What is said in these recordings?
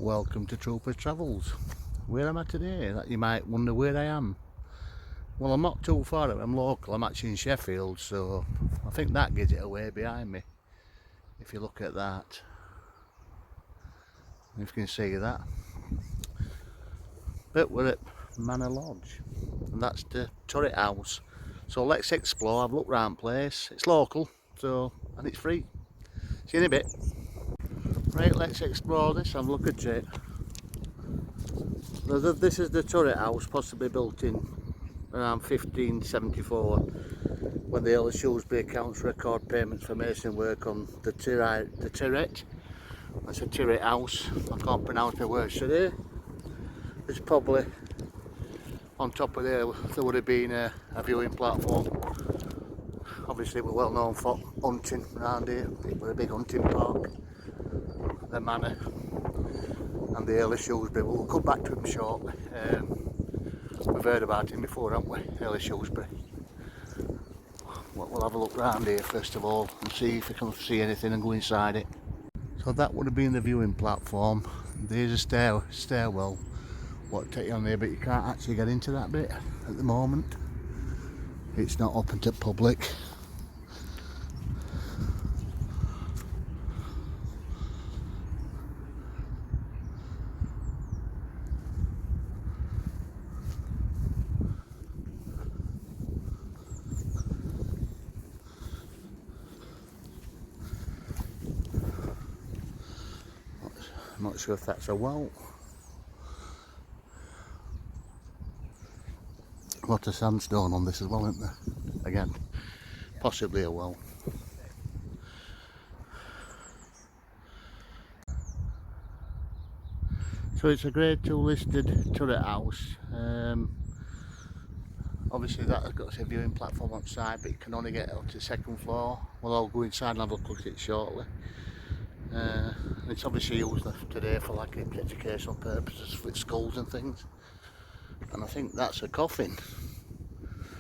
Welcome to Troopers Travels. Where am I today? That you might wonder where I am. Well, I'm not too far away. I'm local. I'm actually in Sheffield, so I think that gives it away behind me. If you look at that, if you can see that. But we're at Manor Lodge, and that's the turret house. So let's explore. I've looked around the place. It's local, and it's free. See you in a bit. Right, let's explore this. Have a look at it. This is the turret house, possibly built in around 1574, when the Earl of Shrewsbury accounts record payments for mason work on the turret. That's a turret house. I can't pronounce my words today. It's probably on top of there would have been a viewing platform. Obviously we're well known for hunting around here. We're a big hunting park. The manor and the Earl of Shrewsbury. We'll come back to him shortly. We've heard about him before, haven't we? Earl of Shrewsbury. We'll have a look round here first of all and see if we can see anything and go inside it. So that would have been the viewing platform. There's a stairwell what take you on there, but you can't actually get into that bit at the moment. It's not open to public. I'm not sure if that's a well. A lot of sandstone on this as well, isn't there? Again, possibly a well. So it's a grade 2 listed turret house. Obviously that has got a viewing platform outside, but you can only get up to the second floor. Well, I'll go inside and have a look at it shortly. It's obviously used today for like educational purposes with schools and things. And I think that's a coffin.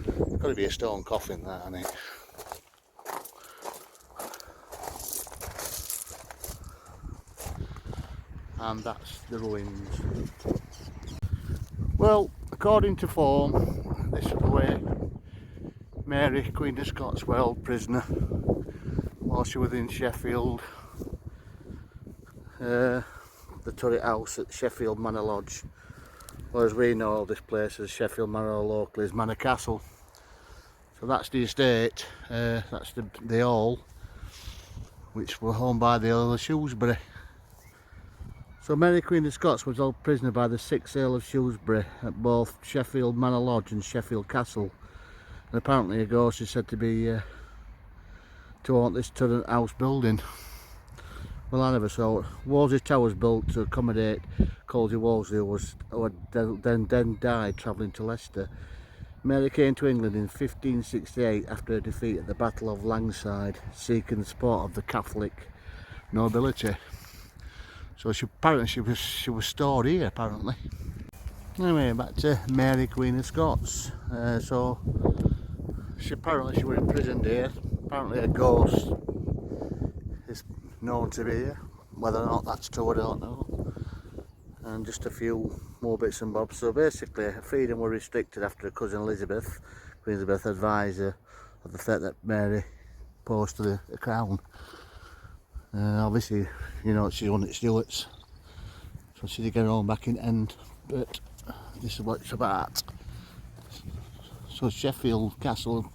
It's got to be a stone coffin, that, isn't it? And that's the ruins. Well, according to form, this is the way Mary, Queen of Scots, were held prisoner while she was in Sheffield. The turret house at Sheffield Manor Lodge, or as we know this place as Sheffield Manor locally is Manor Castle. So that's the estate, that's the hall, which were owned by the Earl of Shrewsbury. So Mary Queen of Scots was held prisoner by the 6th Earl of Shrewsbury at both Sheffield Manor Lodge and Sheffield Castle. And apparently a ghost is said to be to haunt this turret house building. Well, I never saw it. Wolsey Tower was built to accommodate Colsey Wolsey, who had then died travelling to Leicester. Mary came to England in 1568 after a defeat at the Battle of Langside, seeking the support of the Catholic nobility. So apparently she was stored here, apparently. Anyway, back to Mary Queen of Scots. So apparently she was imprisoned here. Apparently a ghost is known to be here. Whether or not that's true, I don't know. And just a few more bits and bobs. So basically her freedom were restricted after her cousin Elizabeth, Queen Elizabeth, advised her of the threat that Mary posed to the crown. Obviously, you know, she's one of the Stuarts, so she did get her own back in the end, but this is what it's about. So Sheffield Castle,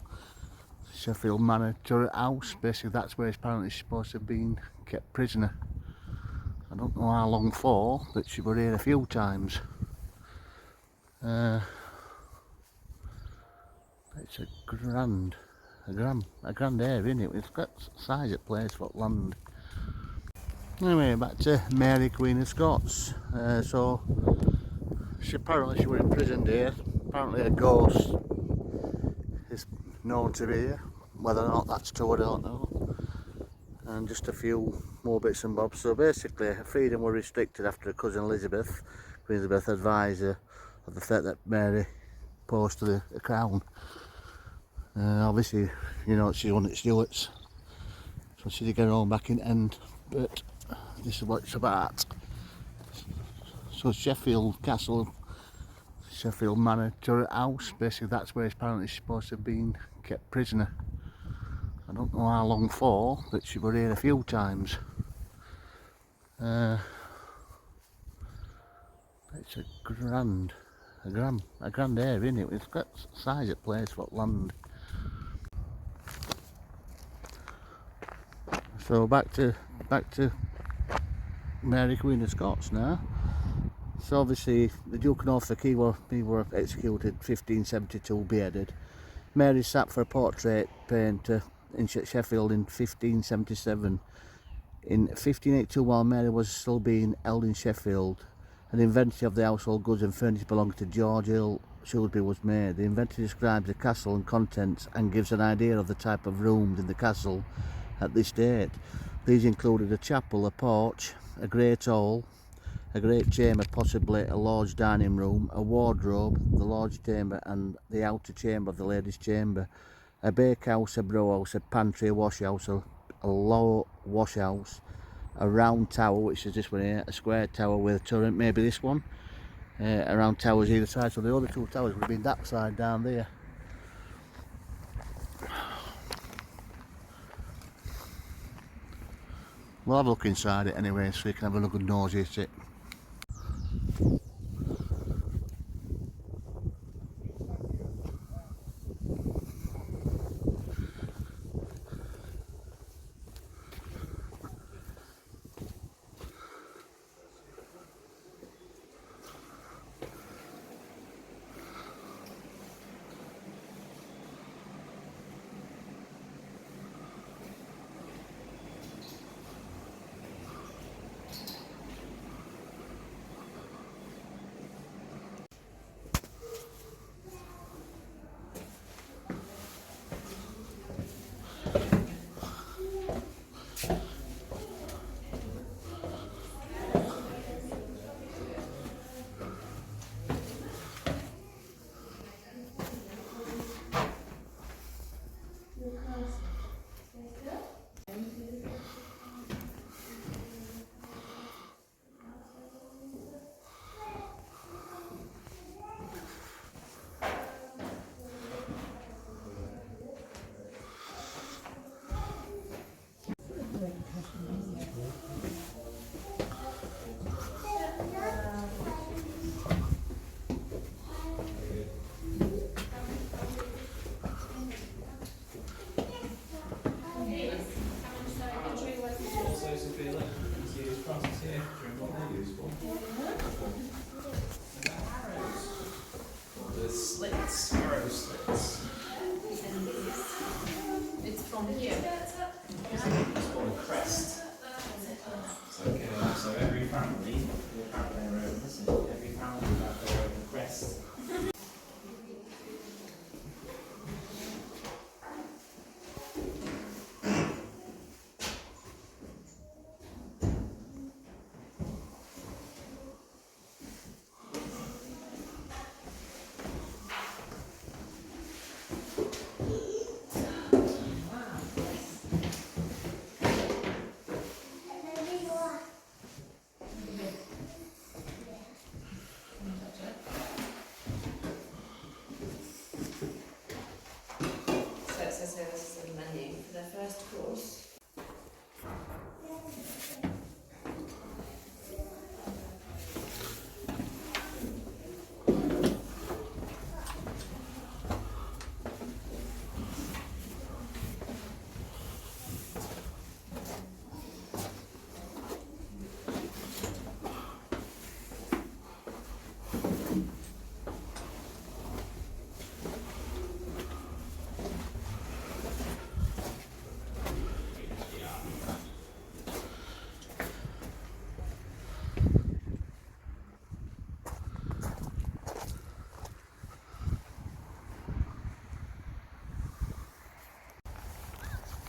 Sheffield Manor turret house, basically that's where apparently she's supposed to have been kept prisoner. I don't know how long for, but she was here a few times. It's a grand area, isn't it? It's got size of place for land. Anyway, back to Mary Queen of Scots. So apparently she was imprisoned here. Apparently a ghost is known to be here. Whether or not that's true, I don't know. And just a few more bits and bobs. So basically her freedom were restricted after her cousin Elizabeth, Queen Elizabeth, advised her of the threat that Mary posed to the crown. Obviously, you know, she's one of the Stuarts, so she did get her own back in the end, but this is what it's about. So Sheffield Castle, Sheffield Manor turret house, basically that's where apparently she's supposed to have been kept prisoner. I don't know how long for, but she was here a few times. It's a grand area, isn't it? It's got size of place for land. So back to Mary Queen of Scots now. So obviously the Duke of Norfolk, he were executed 1572, beheaded. Mary sat for a portrait painter in Sheffield in 1577. In 1582, while Mary was still being held in Sheffield, an inventory of the household goods and furniture belonging to George Earl Shrewsbury was made. The inventory describes the castle and contents and gives an idea of the type of rooms in the castle at this date. These included a chapel, a porch, a great hall, a great chamber, possibly a large dining room, a wardrobe, the large chamber and the outer chamber of the ladies' chamber, a bakehouse, a brewhouse, a pantry, a washhouse, a low washhouse, a round tower, which is this one here, a square tower with a turret, maybe this one, around towers either side. So the other two towers would have been that side down there. We'll have a look inside it anyway, so you can have a good nosy at it. Arrow slits. It's from here. It's called a crest. Okay, so every family will have their own. Listen, every family will have their own crest. So this is the menu for their first course.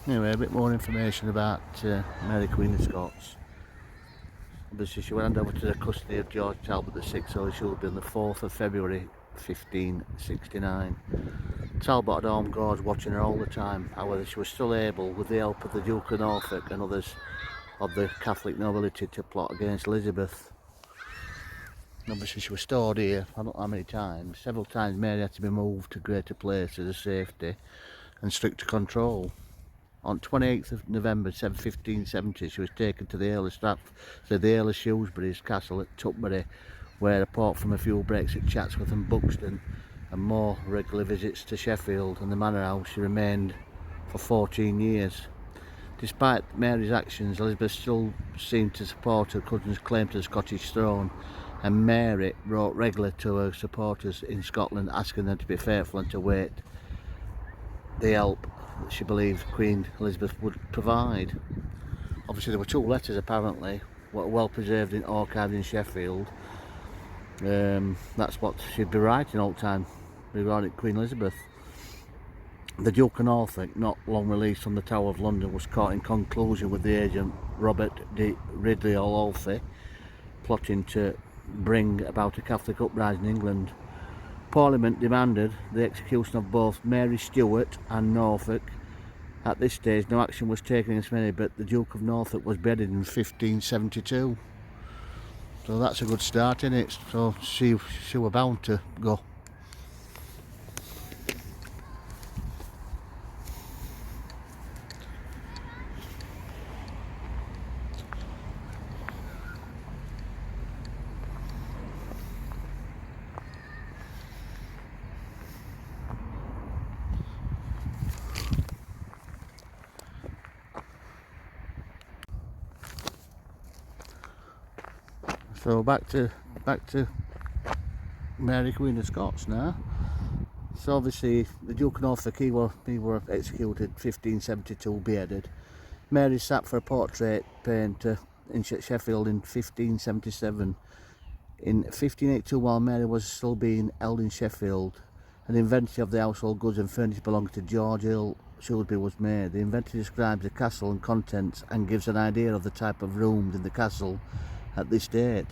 Anyway, a bit more information about Mary Queen of Scots. Obviously she went over to the custody of George Talbot VI, so she would be on the 4th of February 1569. Talbot had armed guards watching her all the time. However, she was still able, with the help of the Duke of Norfolk and others of the Catholic nobility, to plot against Elizabeth. Obviously she was stored here, I don't know how many times. Several times Mary had to be moved to greater places of safety and stricter control. On 28th of November 1570 she was taken to the Earl of Shrewsbury's castle at Tutbury, where apart from a few breaks at Chatsworth and Buxton and more regular visits to Sheffield and the manor house, she remained for 14 years. Despite Mary's actions, Elizabeth still seemed to support her cousin's claim to the Scottish throne, and Mary wrote regularly to her supporters in Scotland asking them to be faithful and to wait the help that she believed Queen Elizabeth would provide. Obviously there were 2 letters apparently, well preserved in archived in Sheffield. That's what she'd be writing all the time regarding Queen Elizabeth. The Duke of Norfolk, not long released from the Tower of London, was caught in conclusion with the agent Robert de Ridley Ololfe, plotting to bring about a Catholic uprising in England. Parliament demanded the execution of both Mary Stuart and Norfolk. At this stage no action was taken against Mary, but the Duke of Norfolk was beheaded in 1572. So that's a good start, isn't it? So she was bound to go. So back to Mary Queen of Scots now. So obviously the Duke of Norfolk, he were executed 1572, beheaded. Mary sat for a portrait paint in Sheffield in 1577. In 1582, while Mary was still being held in Sheffield, an inventory of the household goods and furniture belonging to George Earl Shrewsbury was made. The inventory describes the castle and contents and gives an idea of the type of rooms in the castle at this date.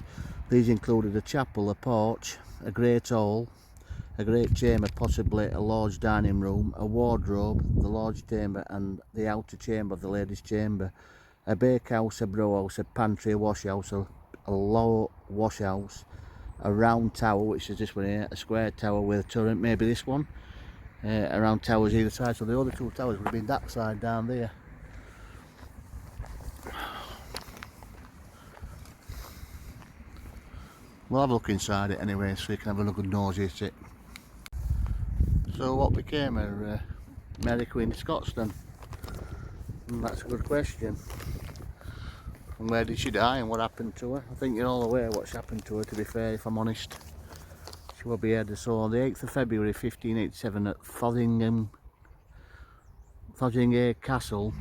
These included a chapel, a porch, a great hall, a great chamber, possibly a large dining room, a wardrobe, the large chamber and the outer chamber of the ladies' chamber, a bakehouse, a brewhouse, a pantry, a washhouse, a low washhouse, a round tower, which is this one here, a square tower with a turret, maybe this one, around towers either side. So the other 2 towers would have been that side down there. We'll have a look inside it anyway, so you can have a good nosy at it. So what became her Mary Queen of Scots then? That's a good question. And where did she die and what happened to her? I think you're all aware what's happened to her, to be fair, if I'm honest. She will be beheaded. So on the 8th of February 1587 at Fotheringham Castle,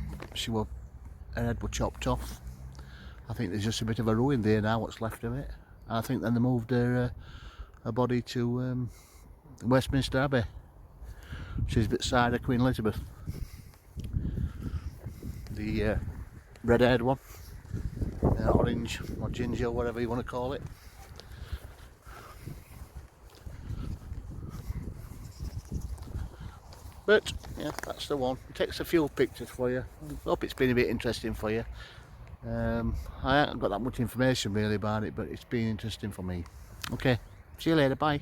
her head was chopped off. I think there's just a bit of a ruin there now, what's left of it. And I think then they moved her body to Westminster Abbey, which is beside of Queen Elizabeth. The red-haired one, orange or ginger, whatever you want to call it. But yeah, that's the one. It takes a few pictures for you. I hope it's been a bit interesting for you. I haven't got that much information really about it, but it's been interesting for me. Okay, see you later, bye.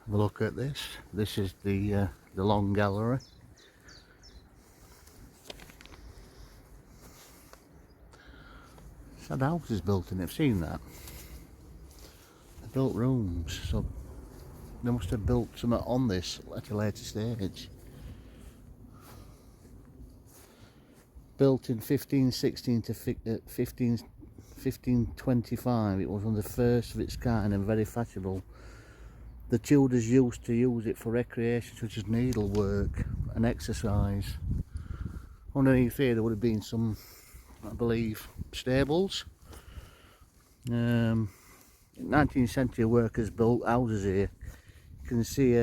Have a look at this. This is the long gallery. Sad houses built in it, I've seen that. They built rooms, so they must have built something on this at a later stage. Built in 1516 to 1525, it was one of the first of its kind and very fashionable. The Tudors used to use it for recreation such as needlework and exercise. Underneath here there would have been some, I believe, stables. 19th century workers built houses here. You can see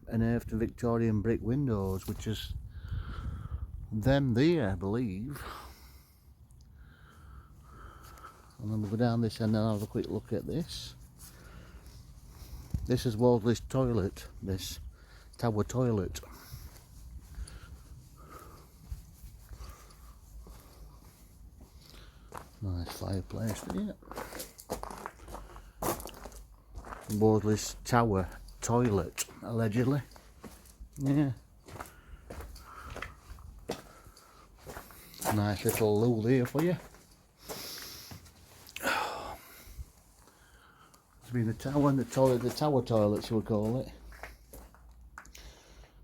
unearthed Victorian brick windows, which is them there, I believe. And then we'll go down this end and have a quick look at this. This is Wolseley's toilet, this tower toilet. Nice fireplace, isn't it? Wardley's Tower toilet, allegedly. Yeah. Nice little loo there for you. It's been the tower and the toilet, the tower toilets, you would call it.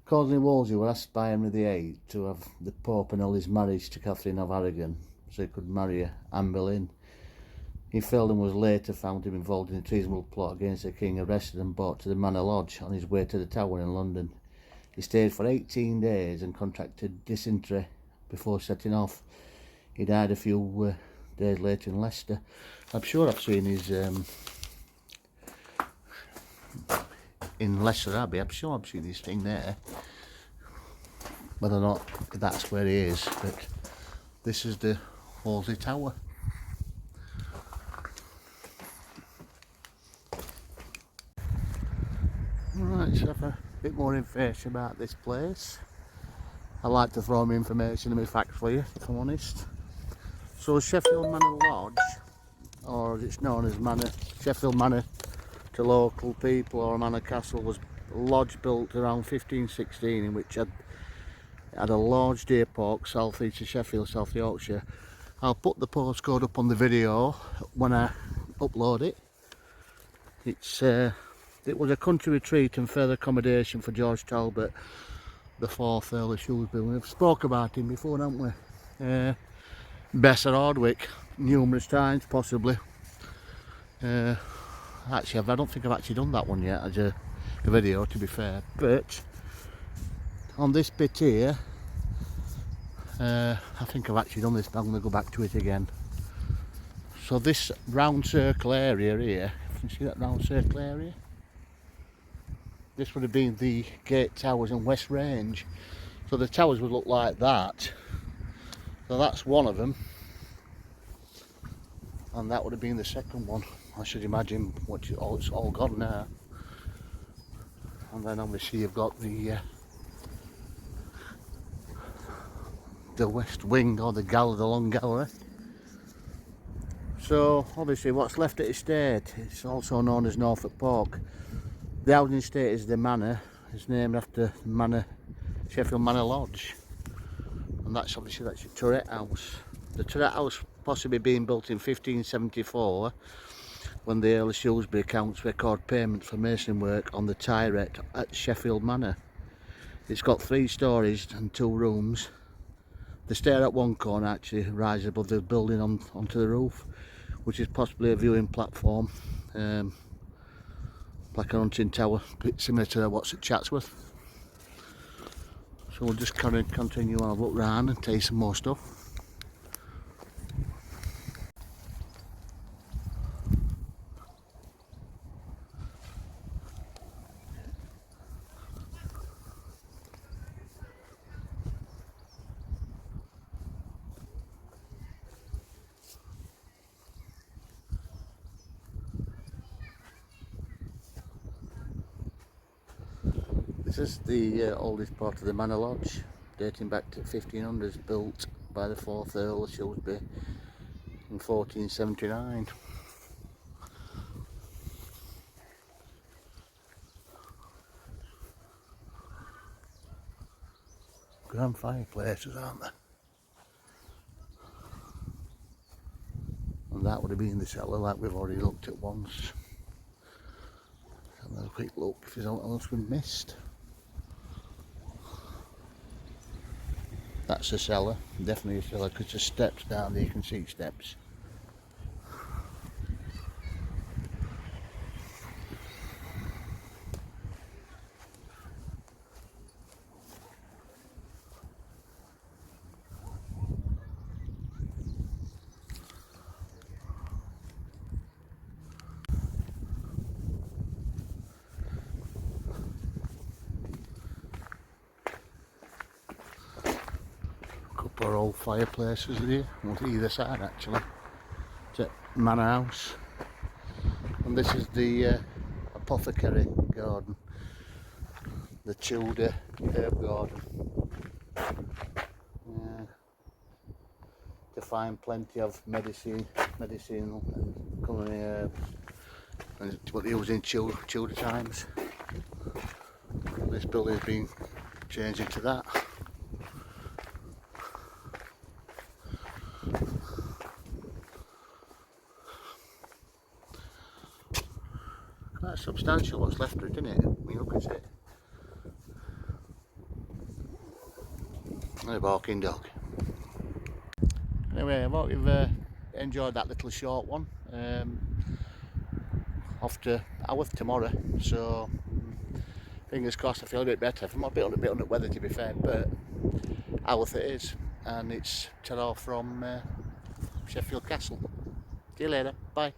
According to Wolsey, were asked by Henry VIII to have the Pope annul his marriage to Catherine of Aragon so he could marry Anne Boleyn. He failed and was later found him involved in a treasonable plot against the king, arrested and brought to the Manor Lodge on his way to the Tower in London. He stayed for 18 days and contracted dysentery before setting off. He died a few days later in Leicester. I'm sure I've seen his in Leicester Abbey. I'm sure I've seen his thing there. Whether or not that's where he is, but this is the Wolsey Tower. Right, let's have a bit more information about this place. I like to throw my information and my facts for you, if I'm honest. So Sheffield Manor Lodge, or as it's known as Manor, Sheffield Manor to local people, or Manor Castle, was a lodge built around 1516 in which had a large deer park south east of Sheffield, South Yorkshire. I'll put the postcode up on the video when I upload it. It was a country retreat and further accommodation for George Talbot, the 4th Earl of Shrewsbury. We've spoke about him before, haven't we? Besser Hardwick, numerous times possibly. Actually, I don't think I've actually done that one yet as a video, to be fair. But on this bit here, I think I've actually done this, but I'm going to go back to it again. So this round circle area here, you see that round circle area? This would have been the Gate Towers and West Range. So the towers would look like that. So that's one of them. And that would have been the second one. I should imagine it's all gone now. And then obviously you've got the West Wing, or the long gallery. So obviously what's left at estate, it's also known as Norfolk Park. The housing estate is the manor. It's named after Manor, Sheffield Manor Lodge, and that's obviously your turret house. The turret house possibly being built in 1574 when the Earl of Shrewsbury accounts record payment for masonry work on the turret at Sheffield Manor. It's got 3 stories and 2 rooms. The stair at one corner actually rises above the building onto the roof, which is possibly a viewing platform, like a hunting tower, a bit similar to what's at Chatsworth. So we'll just continue on, look round and taste some more stuff. This is the oldest part of the Manor Lodge, dating back to 1500s, built by the 4th Earl of Shrewsbury in 1479. Grand fireplaces, aren't there? And that would have been the cellar, like we've already looked at once. Have a quick look if there's anything else we've missed. That's the cellar, definitely a cellar, because there's steps down there, you can see steps. Couple of old fireplaces there, on either side actually. It's a manor house. And this is the apothecary garden, the Tudor herb garden. Yeah. to find plenty of medicinal and culinary herbs, and it's what they use in Tudor times. This building's been changed into that. Quite substantial what's left of it, isn't it? When you look at it. And a barking dog. Anyway, I hope you've enjoyed that little short one. Off to Aworth tomorrow, so fingers crossed I feel a bit better. I'm a bit under the weather, to be fair, but Aworth it is, and it's ta-ra from Sheffield Castle. See you later, bye.